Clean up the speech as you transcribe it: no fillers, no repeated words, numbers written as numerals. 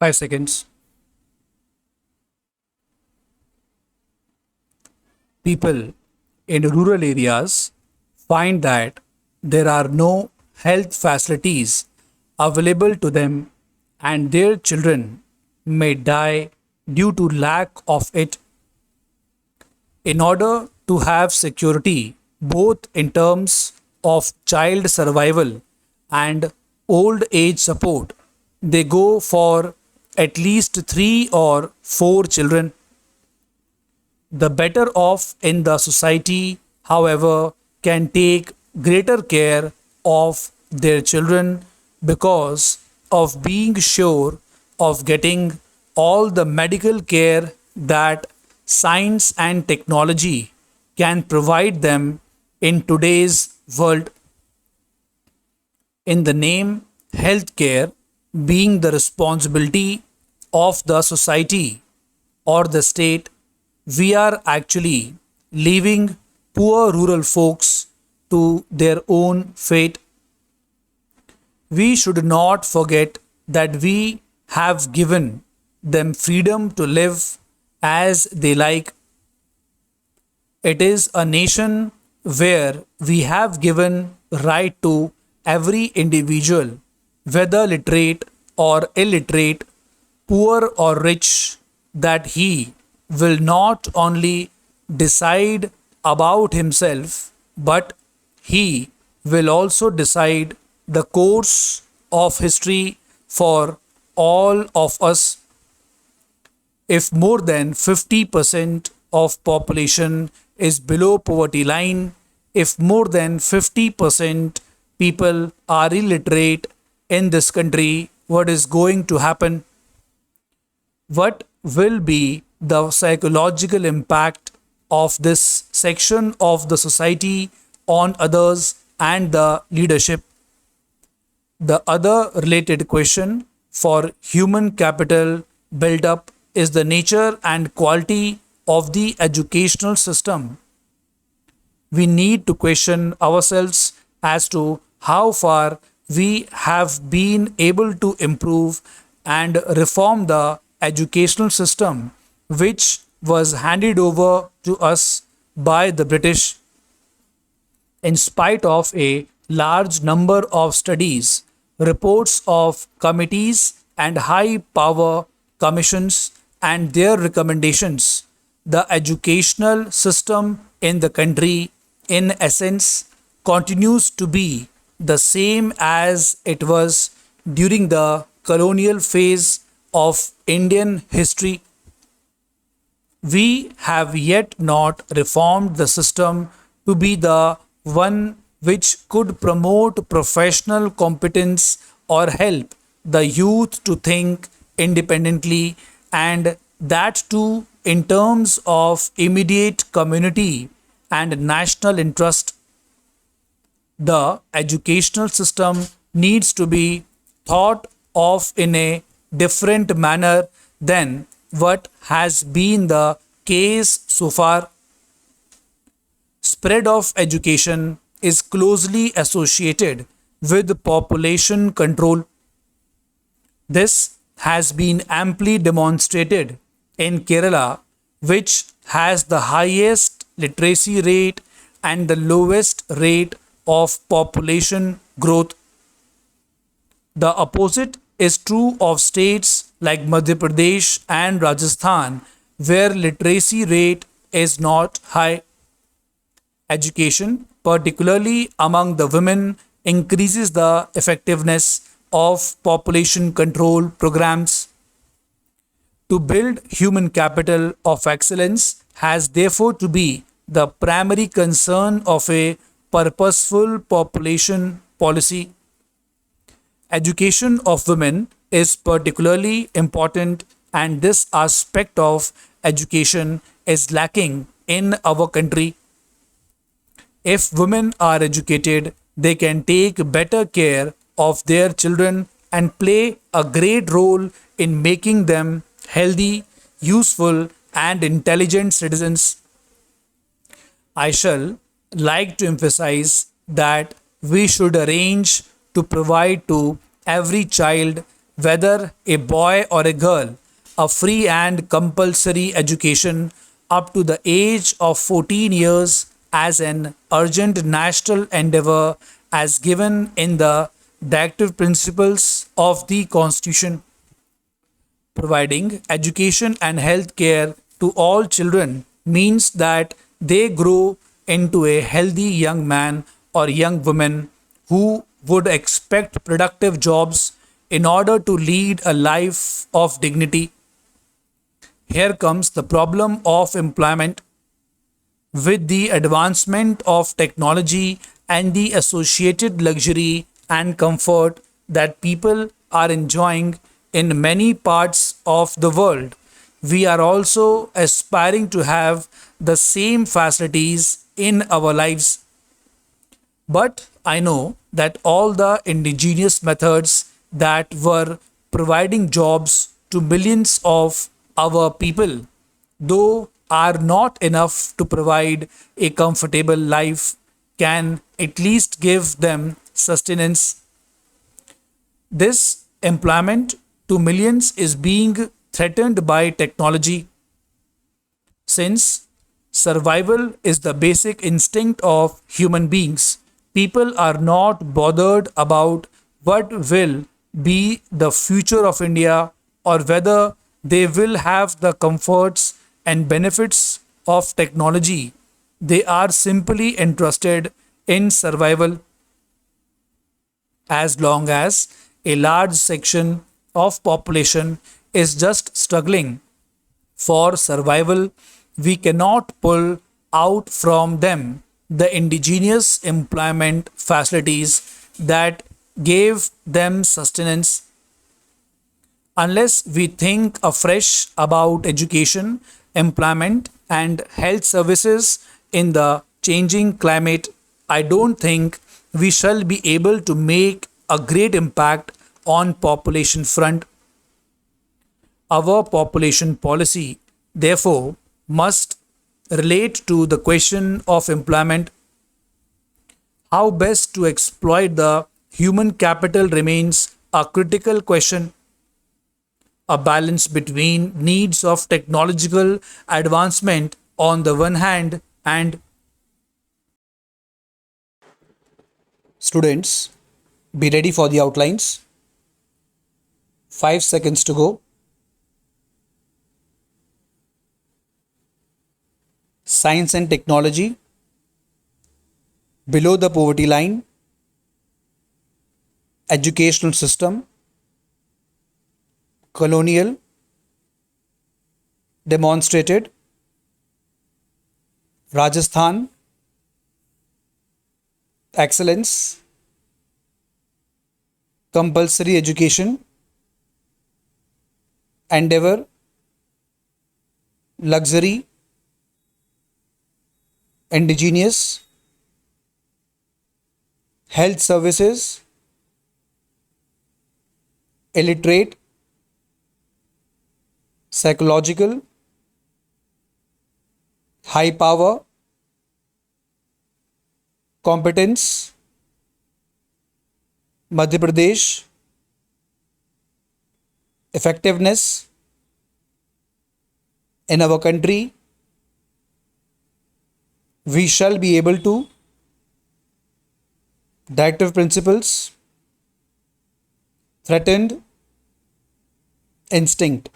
5 seconds. People in rural areas find that there are no health facilities available to them, and their children may die due to lack of it. In order to have security, both in terms of child survival and old age support, they go for at least 3 or 4 children. The better off in the society, however, can take greater care of their children because of being sure of getting all the medical care that science and technology can provide them in today's world. In the name healthcare being the responsibility of the society or the state, we are actually leaving poor rural folks to their own fate. We should not forget that we have given them freedom to live as they like. It is a nation where we have given right to every individual, whether literate or illiterate, poor or rich, that he will not only decide about himself, but he will also decide the course of history for all of us. If more than 50% of population is below poverty line, if more than 50% people are illiterate in this country, what is going to happen? What will be the psychological impact of this section of the society on others and the leadership? The other related question for human capital build up is the nature and quality of the educational system. We need to question ourselves as to how far we have been able to improve and reform the educational system which was handed over to us by the British. In spite of a large number of studies, reports of committees and high power commissions and their recommendations, the educational system in the country, in essence, continues to be the same as it was during the colonial phase of Indian history. We have yet not reformed the system to be the one which could promote professional competence or help the youth to think independently, and that too in terms of immediate community and national interest. The educational system needs to be thought of in a different manner than what has been the case so far. Spread of education is closely associated with population control. This has been amply demonstrated in Kerala, which has the highest literacy rate and the lowest rate of population growth. The opposite is true of states like Madhya Pradesh and Rajasthan, where literacy rate is not high. Education, particularly among the women, increases the effectiveness of population control programs. To build human capital of excellence has therefore to be the primary concern of a purposeful population policy. Education of women is particularly important, and this aspect of education is lacking in our country. If women are educated, they can take better care of their children and play a great role in making them healthy, useful, and intelligent citizens. I shall like to emphasize that we should arrange to provide to every child whether a boy or a girl, a free and compulsory education up to the age of 14 years as an urgent national endeavor as given in the directive principles of the Constitution. Providing education and health care to all children means that they grow into a healthy young man or young woman who would expect productive jobs in order to lead a life of dignity. Here comes the problem of employment. With the advancement of technology and the associated luxury and comfort that people are enjoying in many parts of the world, we are also aspiring to have the same facilities in our lives. But I know that all the indigenous methods that were providing jobs to millions of our people, though are not enough to provide a comfortable life, can at least give them sustenance. This employment to millions is being threatened by technology. Since survival is the basic instinct of human beings, people are not bothered about what will be the future of India or whether they will have the comforts and benefits of technology. They are simply interested in survival. As long as a large section of population is just struggling for survival, we cannot pull out from them the indigenous employment facilities that gave them sustenance. Unless we think afresh about education, employment, and health services in the changing climate, I don't think we shall be able to make a great impact on population front. Our population policy, therefore, must relate to the question of employment. How best to exploit the human capital remains a critical question. A balance between needs of technological advancement on the one hand and students, be ready for the outlines. 5 seconds to go. Science and technology, below the poverty line, educational system, colonial, demonstrated, Rajasthan, excellence, compulsory education, endeavor, luxury, indigenous, health services, illiterate, psychological, high power, competence, Madhya Pradesh, effectiveness in our country, we shall be able to directive principles, threatened instinct.